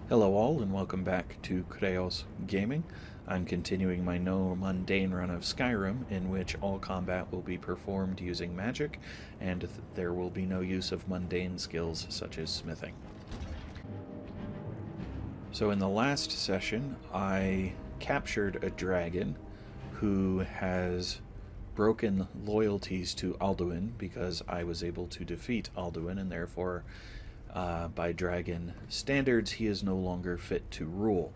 Hello all, and welcome back to Kreos Gaming. I'm continuing my NoMundane Run of Skyrim, in which all combat will be performed using magic, and there will be no use of mundane skills such as smithing. So in the last session, I captured a dragon who has broken loyalties to Alduin because I was able to defeat Alduin, and therefore by dragon standards, he is no longer fit to rule.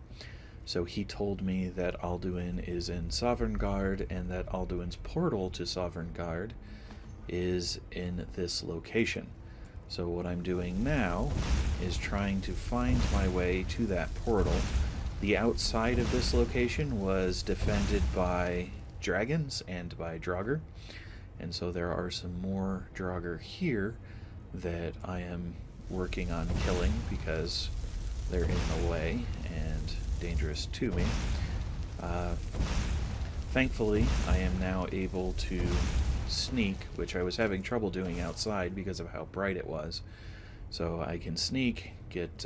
So he told me that Alduin is in Sovengarde and that Alduin's portal to Sovengarde is in this location. So what I'm doing now is trying to find my way to that portal. The outside of this location was defended by dragons and by Draugr, and so there are some more Draugr here that I am working on killing because they're in the way and dangerous to me. Thankfully, I am now able to sneak, which I was having trouble doing outside because of how bright it was. So I can sneak, get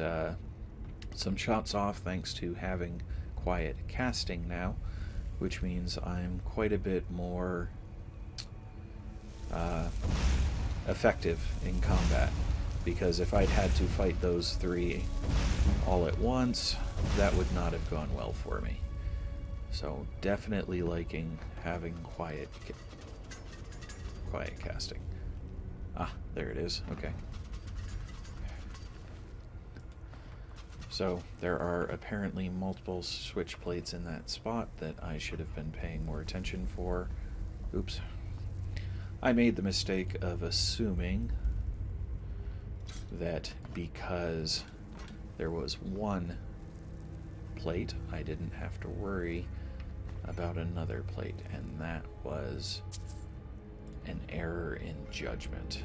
some shots off thanks to having quiet casting now, which means I'm quite a bit more effective in combat. Because if I'd had to fight those three all at once, that would not have gone well for me. So definitely liking having quiet casting. Ah, there it is. Okay. So there are apparently multiple switch plates in that spot that I should have been paying more attention for. Oops. I made the mistake of assuming that because there was one plate, I didn't have to worry about another plate, and that was an error in judgment.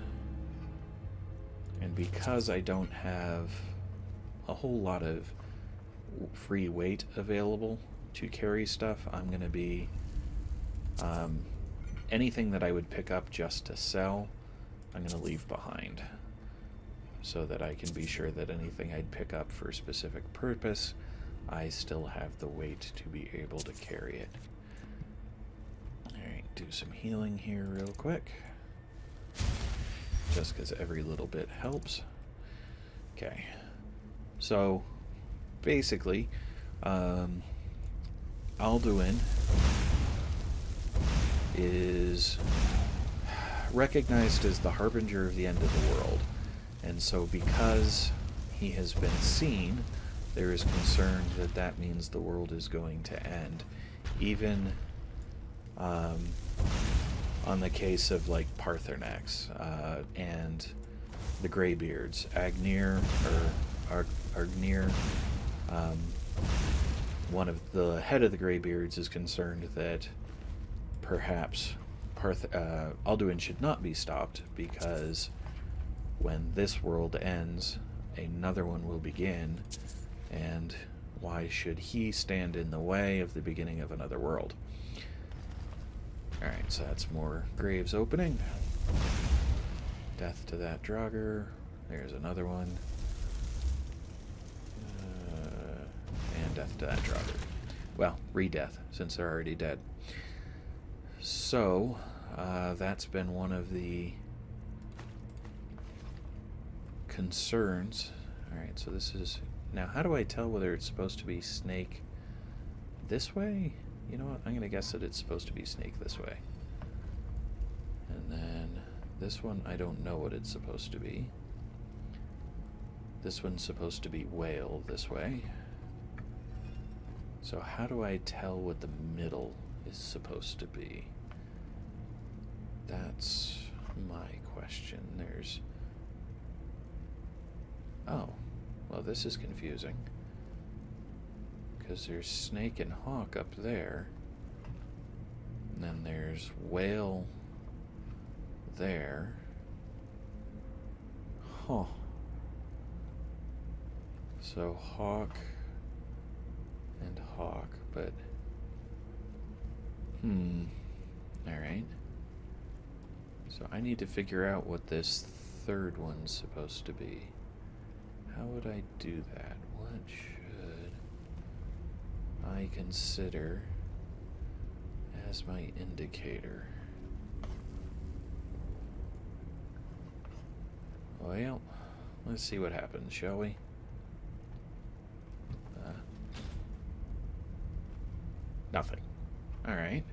And because I don't have a whole lot of free weight available to carry stuff, I'm going to be anything that I would pick up just to sell, I'm going to leave behind, so that I can be sure that anything I'd pick up for a specific purpose, I still have the weight to be able to carry it. Alright, do some healing here real quick. Just because every little bit helps. Okay. So, basically, Alduin is recognized as the harbinger of the end of the world. And so because he has been seen, there is concern that that means the world is going to end. Even on the case of like Paarthurnax and the Greybeards, Agnir, or Argnir, one of the head of the Greybeards is concerned that perhaps Alduin should not be stopped because when this world ends, another one will begin, and why should he stand in the way of the beginning of another world? Alright, so that's more graves opening. Death to that Draugr. There's another one. And death to that Draugr. Well, re-death, since they're already dead. So, that's been one of the concerns. Alright, so this is... Now, how do I tell whether it's supposed to be snake this way? You know what? I'm going to guess that it's supposed to be snake this way. And then this one, I don't know what it's supposed to be. This one's supposed to be whale this way. So how do I tell what the middle is supposed to be? That's my question. There's... Oh, well, this is confusing. Because there's snake and hawk up there. And then there's whale there. Huh. So hawk and hawk, but... Alright. So I need to figure out what this third one's supposed to be. How would I do that? What should I consider as my indicator? Well, let's see what happens, shall we? Nothing. Alright.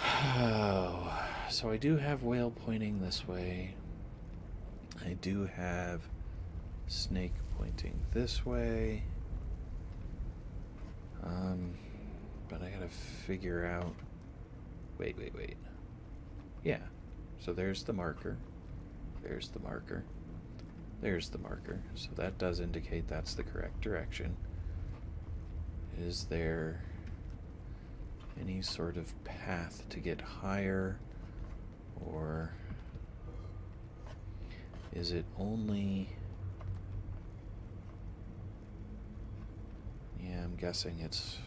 Oh, so I do have whale pointing this way. I do have snake pointing this way. But I gotta figure out... Wait. Yeah. So there's the marker. There's the marker. There's the marker. So that does indicate that's the correct direction. Is there any sort of path to get higher, or is it only... Yeah, I'm guessing it's...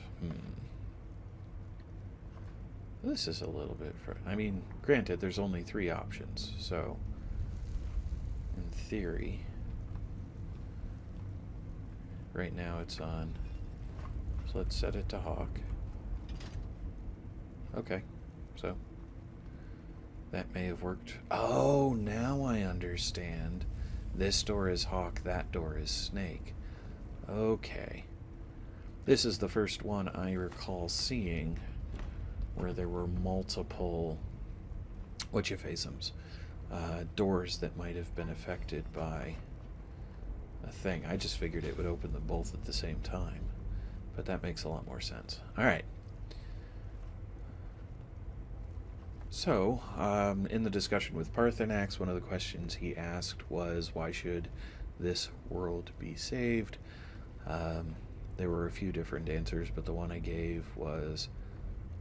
This is a little bit... I mean, granted, there's only 3 options, so in theory, right now it's on... So let's set it to hawk. Okay, so that may have worked. Oh, now I understand. This door is hawk, that door is snake. Okay. This is the first one I recall seeing where there were multiple whatchafaceums, doors that might have been affected by a thing. I just figured it would open them both at the same time. But that makes a lot more sense. Alright. So, in the discussion with Parthenax, one of the questions he asked was, why should this world be saved? There were a few different answers, but the one I gave was,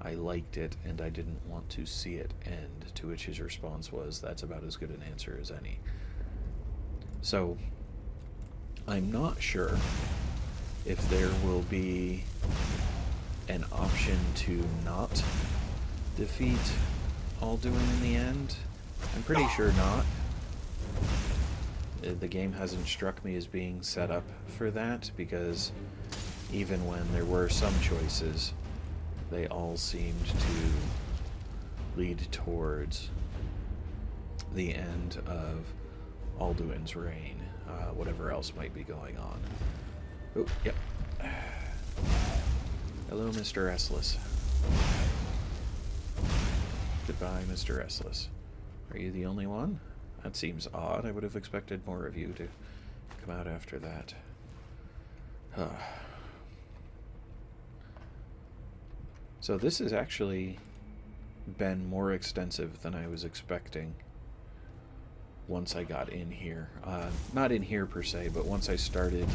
I liked it and I didn't want to see it end, to which his response was, that's about as good an answer as any. So, I'm not sure if there will be an option to not defeat Alduin in the end. I'm pretty sure not. The game hasn't struck me as being set up for that, because even when there were some choices, they all seemed to lead towards the end of Alduin's reign, whatever else might be going on. Oh, yep. Hello, Mr. Restless. Goodbye, Mr. Restless. Are you the only one? That seems odd. I would have expected more of you to come out after that. So this has actually been more extensive than I was expecting once I got in here. Not in here per se, but once I started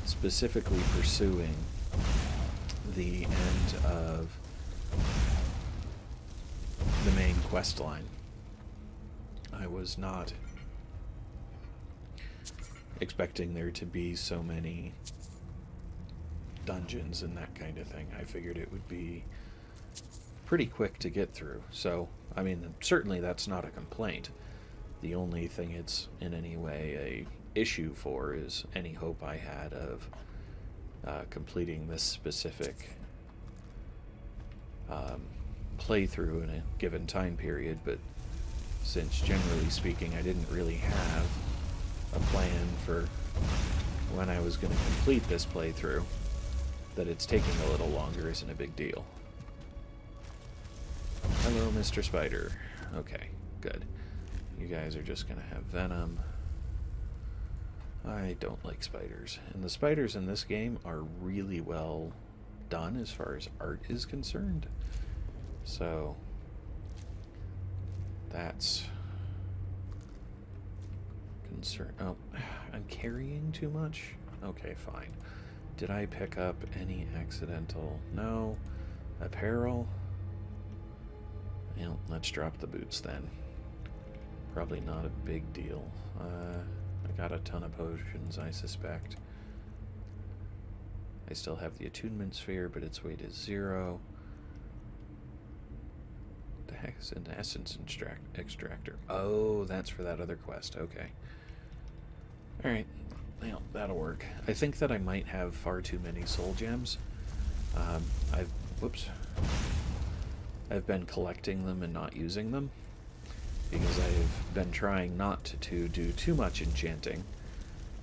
specifically pursuing the end of the main quest line. I was not expecting there to be so many dungeons and that kind of thing. I figured it would be pretty quick to get through. So, I mean, certainly that's not a complaint. The only thing it's in any way a issue for is any hope I had of completing this specific playthrough in a given time period, but since generally speaking I didn't really have a plan for when I was going to complete this playthrough, that it's taking a little longer isn't a big deal. Hello, Mr. Spider. Okay, good. You guys are just going to have venom. I don't like spiders. And the spiders in this game are really well done as far as art is concerned. So, that's concern. Oh, I'm carrying too much? Okay, fine. Did I pick up any accidental? No. Apparel? Well, let's drop the boots then. Probably not a big deal. I got a ton of potions, I suspect. I still have the attunement sphere, but its weight is 0. The heck is an essence extractor? Oh, that's for that other quest. Okay. Alright, well, that'll work. I think that I might have far too many soul gems. I've been collecting them and not using them, because I've been trying not to do too much enchanting,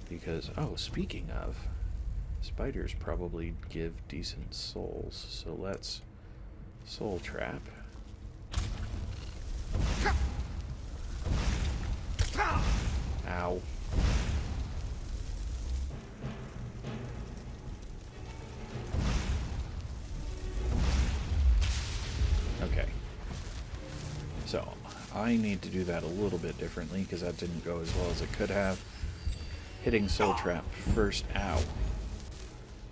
because, oh, speaking of, spiders probably give decent souls, so let's soul trap. Ow. Okay. So, I need to do that a little bit differently, because that didn't go as well as it could have. Hitting soul trap first, ow,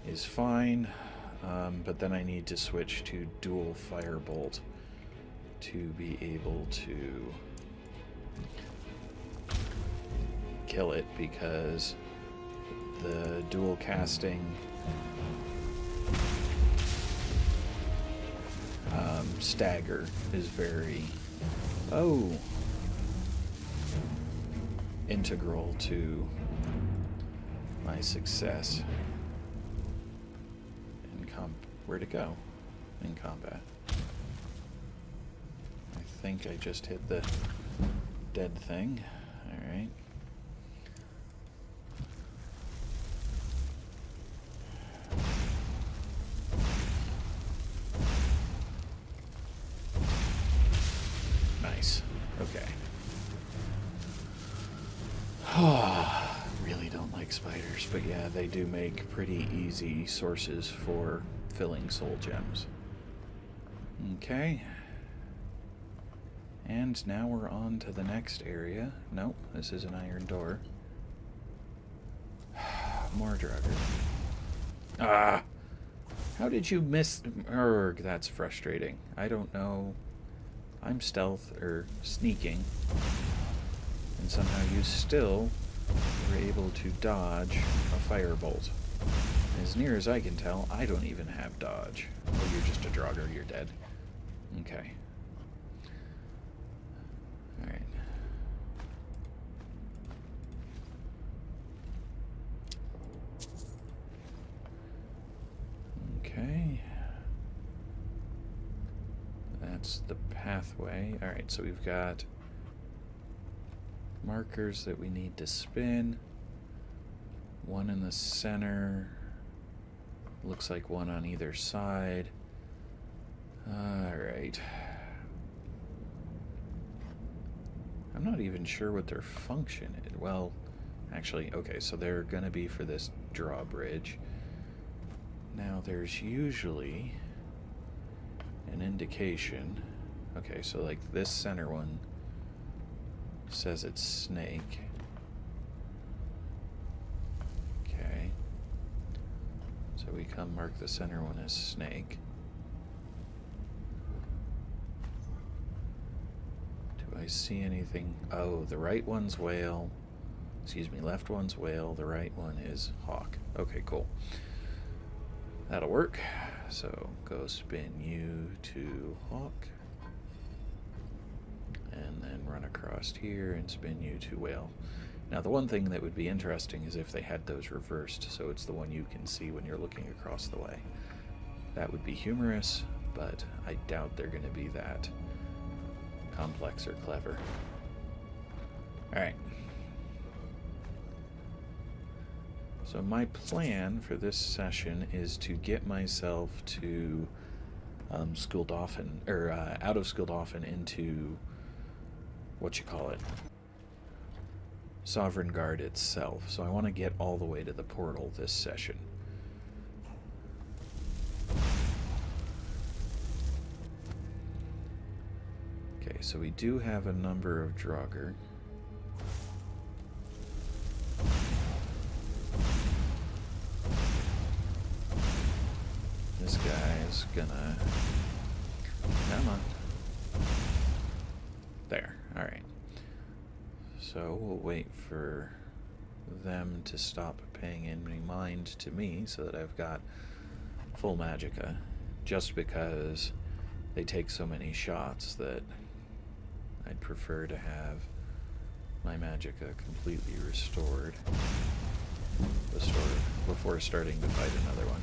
is fine, but then I need to switch to dual firebolt to be able to kill it, because the dual casting stagger is very integral to my success in where'd it go? In combat. I think I just hit the dead thing. Alright. Nice. Okay. Really don't like spiders, but yeah, they do make pretty easy sources for filling soul gems. Okay. And now we're on to the next area. Nope, this is an iron door. More Draugr. Ah! How did you miss... Urgh, that's frustrating. I don't know. I'm stealth, or sneaking. And somehow you still were able to dodge a firebolt. As near as I can tell, I don't even have dodge. Oh, you're just a Draugr, you're dead. Okay. Alright. Okay. That's the pathway. Alright, so we've got markers that we need to spin. One in the center. Looks like one on either side. Alright. I'm not even sure what their function is. Well, actually, okay, so they're gonna be for this drawbridge. Now, there's usually an indication. Okay, so like this center one says it's snake. Okay. So we come mark the center one as snake. Do I see anything? Oh, the right one's whale. Excuse me, left one's whale. The right one is hawk. Okay, cool. That'll work. So go spin you to hawk. And then run across here and spin you to whale. Now the one thing that would be interesting is if they had those reversed, so it's the one you can see when you're looking across the way. That would be humorous, but I doubt they're going to be that complex or clever. Alright. So my plan for this session is to get myself to Skuldafn, or out of Skuldafn into Sovengarde itself. So I want to get all the way to the portal this session. Okay, so we do have a number of Draugr. This guy's gonna... Come on. There, alright. So we'll wait for them to stop paying any mind to me so that I've got full magicka, just because they take so many shots that I'd prefer to have my magicka completely restored before starting to fight another one.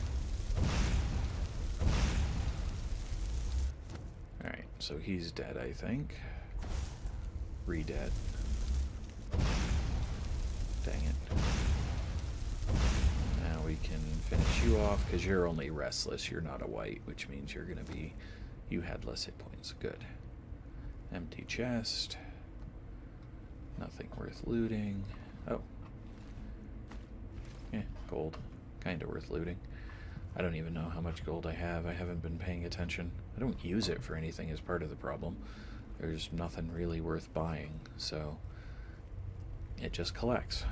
Alright, so he's dead, I think. Re-dead. Dang it. Now we can finish you off, because you're only restless. You're not a white, which means you're going to be... You had less hit points. Good. Empty chest. Nothing worth looting. Oh. Gold. Kind of worth looting. I don't even know how much gold I have. I haven't been paying attention. I don't use it for anything as part of the problem. There's nothing really worth buying, so it just collects.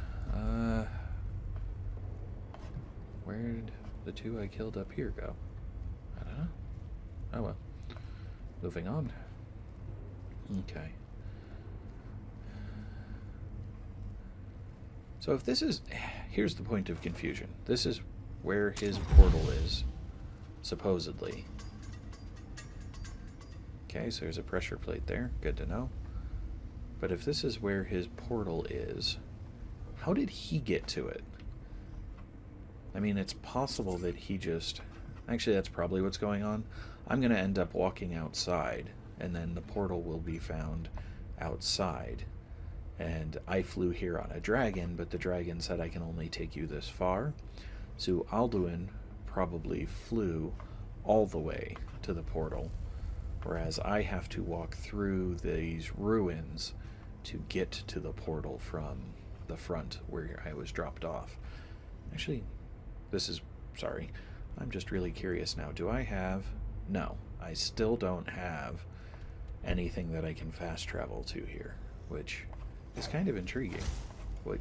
Where'd the two I killed up here go? I don't know. Oh well. Moving on. Okay. So if this is... Here's the point of confusion. This is where his portal is, supposedly. Okay, so there's a pressure plate there. Good to know. But if this is where his portal is, how did he get to it? I mean, it's possible that he just... Actually, that's probably what's going on. I'm going to end up walking outside, and then the portal will be found outside. And I flew here on a dragon, but the dragon said I can only take you this far. So Alduin probably flew all the way to the portal, whereas I have to walk through these ruins to get to the portal from the front where I was dropped off. Actually, this is... Sorry. I'm just really curious now. Do I have... No. I still don't have anything that I can fast travel to here, which... It's kind of intriguing. Wait.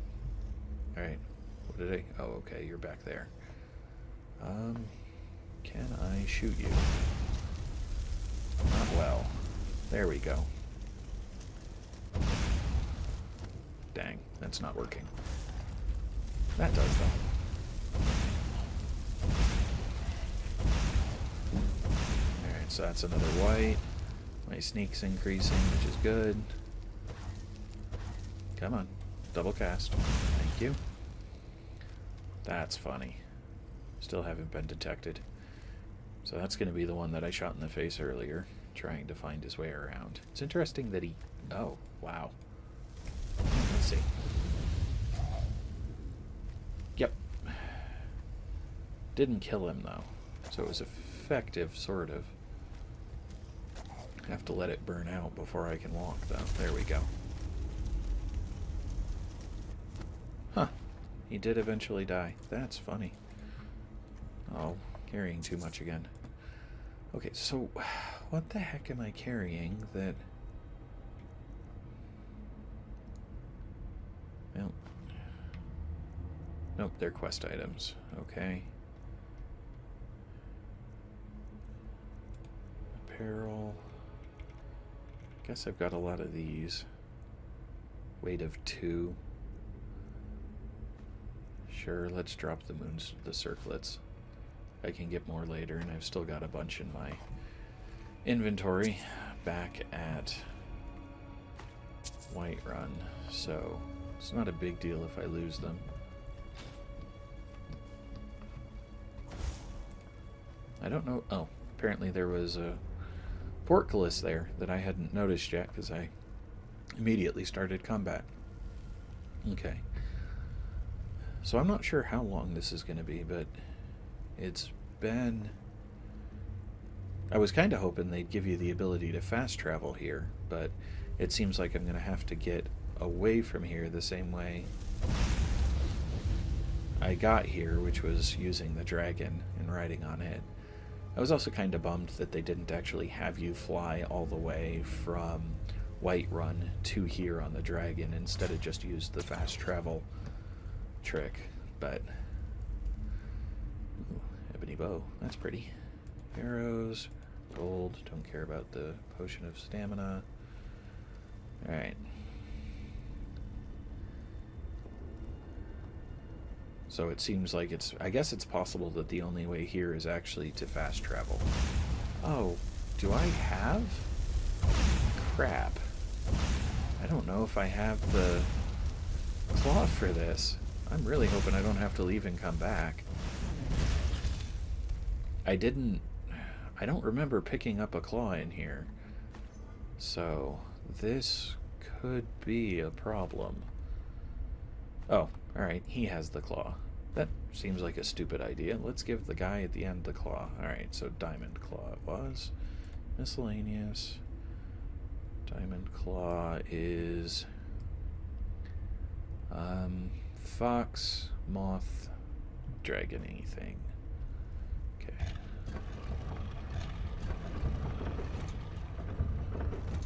Alright. What did I... Oh, okay. You're back there. Can I shoot you? Not well. There we go. Dang. That's not working. That does, though. Alright, so that's another white. My sneak's increasing, which is good. Come on. Double cast. Thank you. That's funny. Still haven't been detected. So that's going to be the one that I shot in the face earlier, trying to find his way around. It's interesting that he... Oh, wow. Let's see. Yep. Didn't kill him, though. So it was effective, sort of. Have to let it burn out before I can walk, though. There we go. Huh. He did eventually die. That's funny. Oh, carrying too much again. Okay, so what the heck am I carrying that... Well... Nope, they're quest items. Okay. Apparel. Guess I've got a lot of these. Weight of 2. Sure, let's drop the circlets. I can get more later, and I've still got a bunch in my inventory back at Whiterun, so it's not a big deal if I lose them. I don't know... Oh, apparently there was a portcullis there that I hadn't noticed yet, because I immediately started combat. Okay. So I'm not sure how long this is going to be, but it's been... I was kind of hoping they'd give you the ability to fast travel here, but it seems like I'm going to have to get away from here the same way I got here, which was using the dragon and riding on it. I was also kind of bummed that they didn't actually have you fly all the way from Whiterun to here on the dragon, instead of just use the fast travel trick, but... Ooh, ebony bow, that's pretty. Arrows, gold, don't care about the potion of stamina. Alright. So it seems like it's... I guess it's possible that the only way here is actually to fast travel. Oh, do I have? Crap. I don't know if I have the claw for this. I'm really hoping I don't have to leave and come back. I don't remember picking up a claw in here. So, this could be a problem. Oh, alright, he has the claw. That seems like a stupid idea. Let's give the guy at the end the claw. Alright, so diamond claw it was. Miscellaneous. Diamond claw is... fox, moth, dragon, anything. Okay.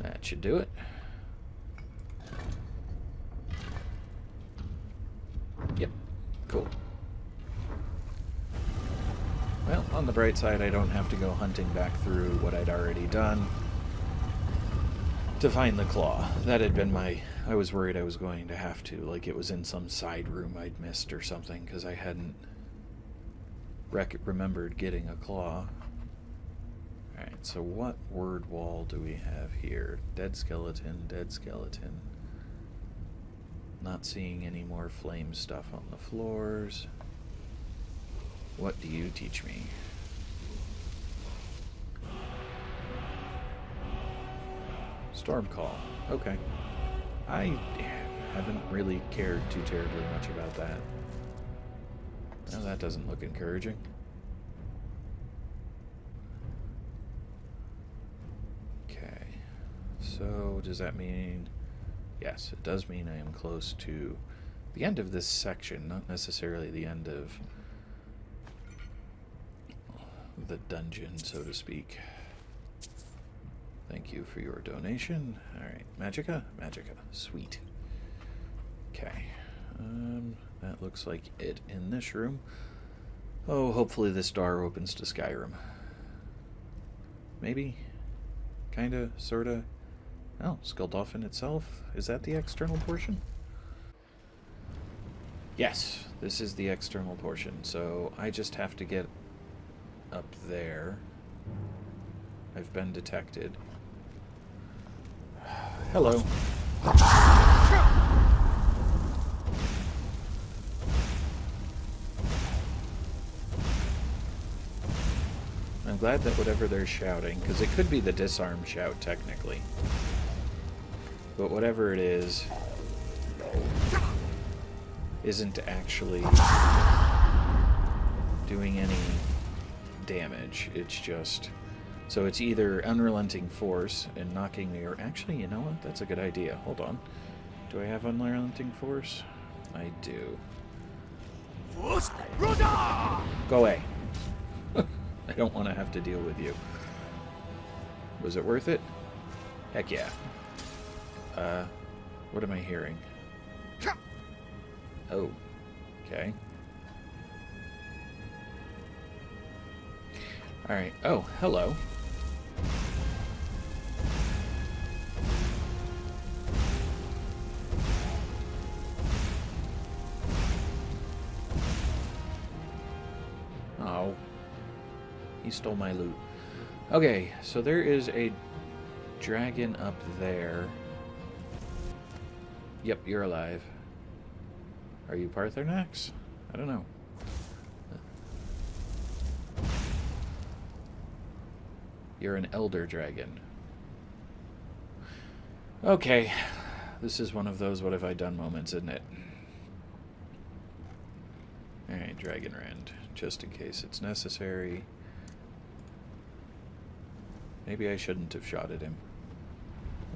That should do it. Yep, cool. Well, on the bright side, I don't have to go hunting back through what I'd already done to find the claw. That had been I was worried I was going to have to, like it was in some side room I'd missed or something, because I hadn't remembered getting a claw. Alright, so what word wall do we have here? Dead skeleton, dead skeleton. Not seeing any more flame stuff on the floors. What do you teach me? Storm call. Okay. I haven't really cared too terribly much about that. Now that doesn't look encouraging. Okay. So does that mean... Yes, it does mean I am close to the end of this section, not necessarily the end of the dungeon, so to speak. Thank you for your donation. Alright, Magica? Magica. Sweet. Okay. That looks like it in this room. Oh, hopefully this door opens to Skyrim. Maybe? Kinda? Sorta? Oh, Skuldafn itself? Is that the external portion? Yes, this is the external portion, so I just have to get up there. I've been detected. Hello. I'm glad that whatever they're shouting, because it could be the disarm shout technically, but whatever it is isn't actually doing any damage. It's just... So it's either unrelenting force and knocking me, or actually, you know what? That's a good idea. Hold on. Do I have unrelenting force? I do. Go away. I don't want to have to deal with you. Was it worth it? Heck yeah. What am I hearing? Oh. Okay. Alright. Oh, hello. Oh. He stole my loot. Okay, so there is a dragon up there. Yep, you're alive. Are you Parthernax? I don't know. You're an elder dragon. Okay. This is one of those what have I done moments, isn't it? Alright, Dragon Rend. Just in case it's necessary. Maybe I shouldn't have shot at him.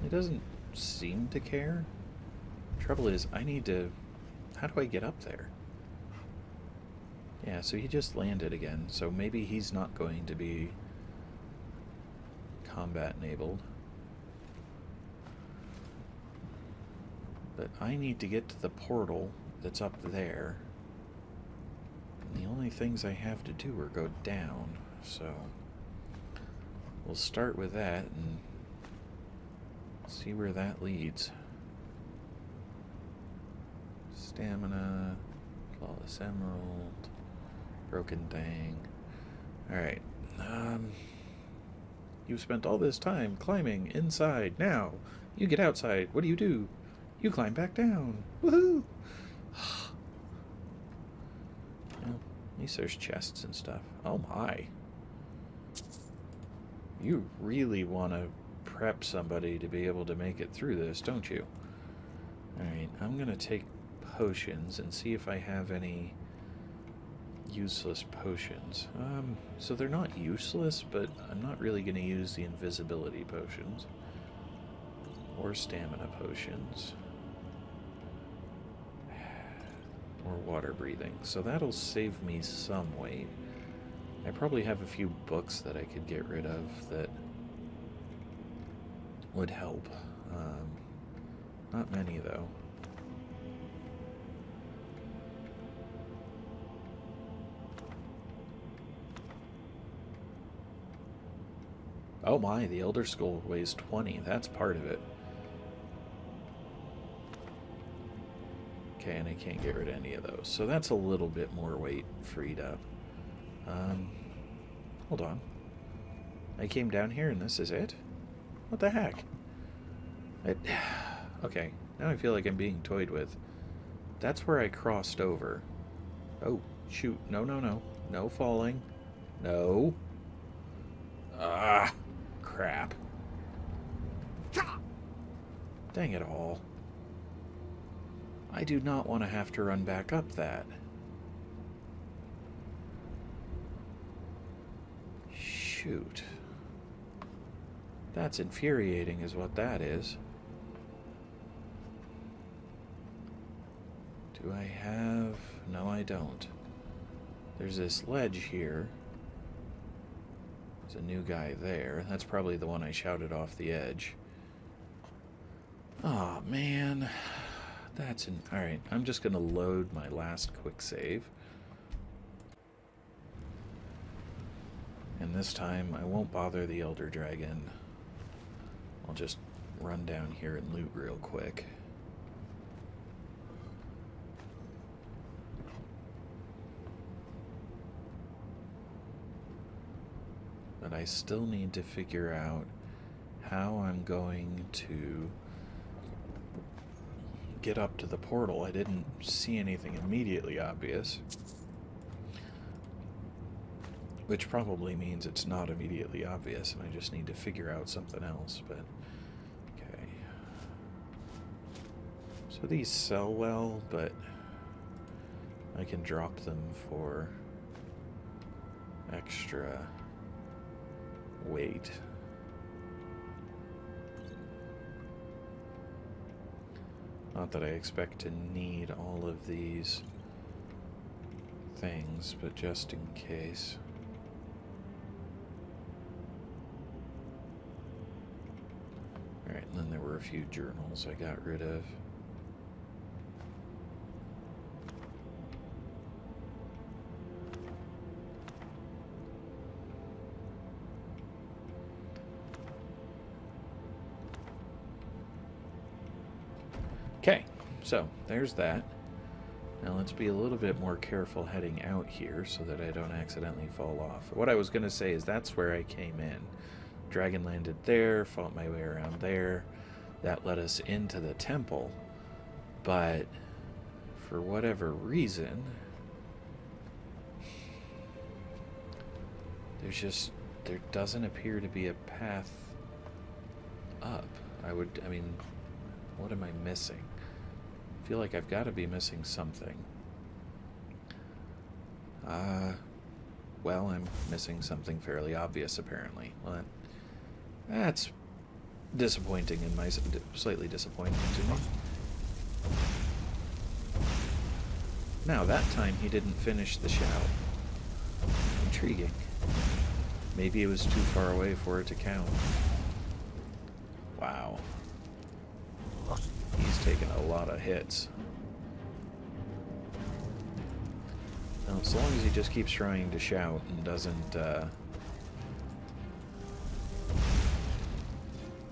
He doesn't seem to care. Trouble is, I need to... How do I get up there? Yeah, so he just landed again, so maybe he's not going to be combat enabled. But I need to get to the portal that's up there. And the only things I have to do are go down, so we'll start with that and see where that leads. Stamina, flawless emerald, broken thing. Alright, you've spent all this time climbing inside. Now, you get outside. What do you do? You climb back down. Woohoo! Well, at least there's chests and stuff. Oh my. You really want to prep somebody to be able to make it through this, don't you? Alright, I'm going to take potions and see if I have any useless potions. So they're not useless, but I'm not really going to use the invisibility potions. Or stamina potions. Or water breathing. So that'll save me some weight. I probably have a few books that I could get rid of that would help. Not many, though. Oh my, the Elder Skull weighs 20. That's part of it. Okay, and I can't get rid of any of those. So that's a little bit more weight freed up. Hold on. I came down here and this is it? What the heck? Okay, now I feel like I'm being toyed with. That's where I crossed over. Oh, shoot. No, no, no. No falling. No. Ah, crap. Dang it all. I do not want to have to run back up that. Shoot. That's infuriating is what that is. Do I have... No, I don't. There's this ledge here. There's a new guy there. That's probably the one I shouted off the edge. Oh, man. That's an... Alright, I'm just going to load my last quick save. And this time, I won't bother the Elder Dragon. I'll just run down here and loot real quick. But I still need to figure out how I'm going to get up to the portal. I didn't see anything immediately obvious. Which probably means it's not immediately obvious, and I just need to figure out something else, but... Okay. So these sell well, but I can drop them for extra weight. Not that I expect to need all of these things, but just in case. Alright, and then there were a few journals I got rid of. Okay, so there's that. Now let's be a little bit more careful heading out here so that I don't accidentally fall off. What I was going to say is that's where I came in. Dragon landed there, fought my way around there. That led us into the temple. But for whatever reason, there doesn't appear to be a path up. I mean, what am I missing? I feel like I've got to be missing something. Well, I'm missing something fairly obvious, apparently. Well, that's disappointing and slightly disappointing to me. Now, that time he didn't finish the shout. Intriguing. Maybe it was too far away for it to count. Wow. He's taken a lot of hits. Now, as long as he just keeps trying to shout and doesn't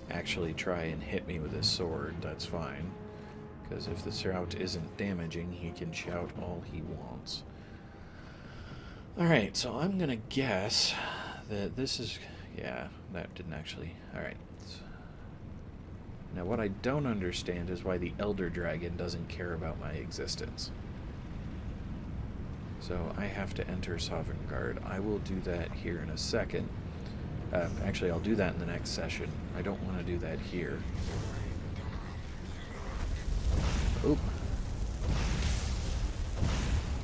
actually try and hit me with his sword, that's fine. Because if the shout isn't damaging, he can shout all he wants. Alright, so I'm gonna guess that this is... Yeah, that didn't actually... Alright. Now, what I don't understand is why the Elder Dragon doesn't care about my existence. So I have to enter Sovengarde. I will do that here in a second. Actually, I'll do that in the next session. I don't want to do that here. Oop.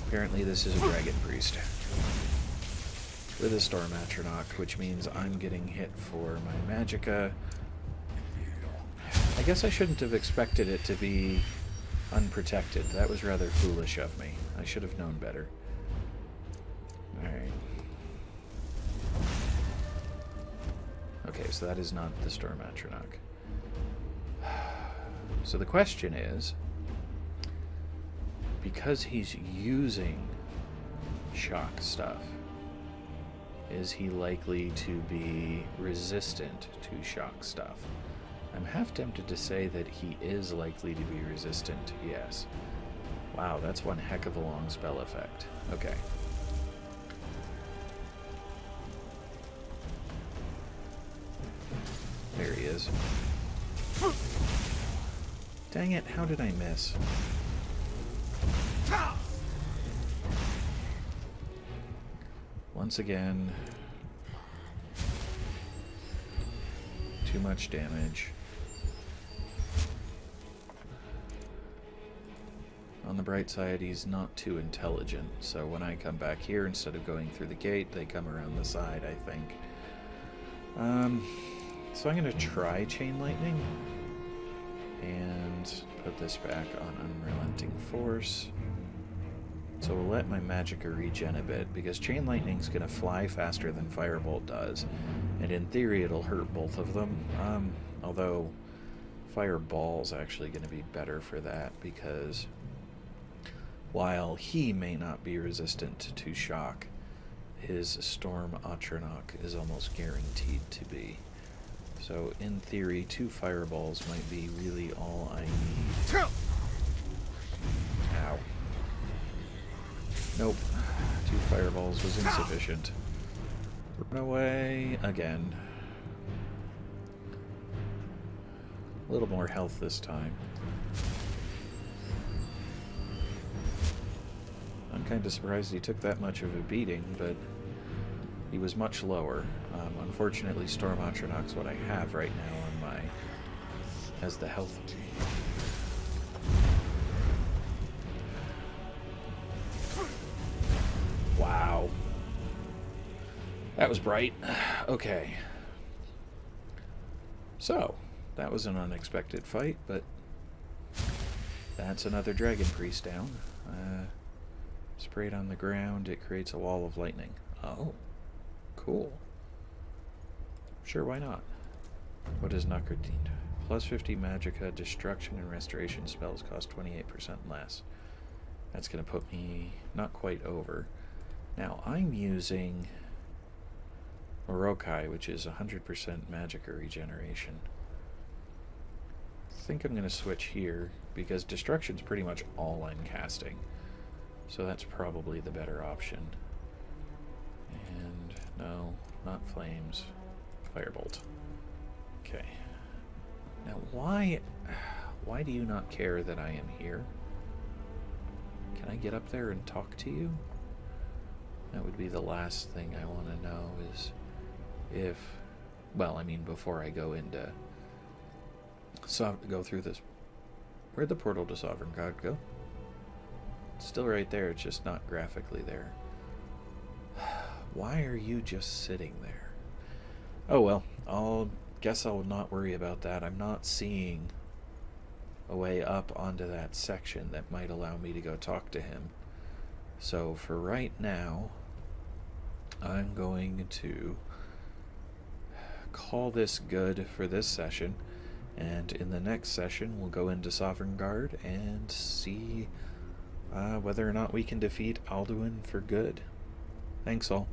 Apparently this is a Dragon Priest with a Storm Atronach, which means I'm getting hit for my Magicka. I guess I shouldn't have expected it to be unprotected. That was rather foolish of me. I should have known better. Alright. Okay, so that is not the Storm Atronach. So the question is, because he's using shock stuff, is he likely to be resistant to shock stuff? I'm half tempted to say that he is likely to be resistant, yes. Wow, that's one heck of a long spell effect. Okay. There he is. Dang it, how did I miss? Once again, too much damage. On the bright side, he's not too intelligent, so when I come back here, instead of going through the gate, they come around the side, I think. So I'm going to try Chain Lightning and put this back on Unrelenting Force. So we'll let my Magicka regen a bit, because Chain Lightning's going to fly faster than Firebolt does, and in theory it'll hurt both of them, although Fireball's actually going to be better for that, because while he may not be resistant to shock, his Storm Atronach is almost guaranteed to be. So in theory, 2 Fireballs might be really all I need. Ow. Nope. 2 Fireballs was insufficient. Run away again. A little more health this time. I'm kind of surprised he took that much of a beating, but he was much lower. Unfortunately, Storm Atronach's what I have right now on my... as the health. Wow. That was bright. Okay. So, that was an unexpected fight, but that's another Dragon Priest down. Sprayed on the ground, it creates a wall of lightning. Oh, cool. Sure, why not? What is Nocturne? Plus 50 Magicka, Destruction and Restoration spells cost 28% less. That's going to put me not quite over. Now, I'm using Orokai, which is 100% Magicka regeneration. I think I'm going to switch here, because Destruction's pretty much all I'm casting. So that's probably the better option. And no, not Flames. Firebolt. Okay. Now why do you not care that I am here? Can I get up there and talk to you? That would be the last thing I want to know, is if, well, I mean before I go into go through this. Where'd the portal to Sovengarde go? It's still right there, it's just not graphically there. Why are you just sitting there? Oh well, guess I'll not worry about that. I'm not seeing a way up onto that section that might allow me to go talk to him. So for right now, I'm going to call this good for this session, and in the next session we'll go into Sovengarde and see whether or not we can defeat Alduin for good. Thanks all.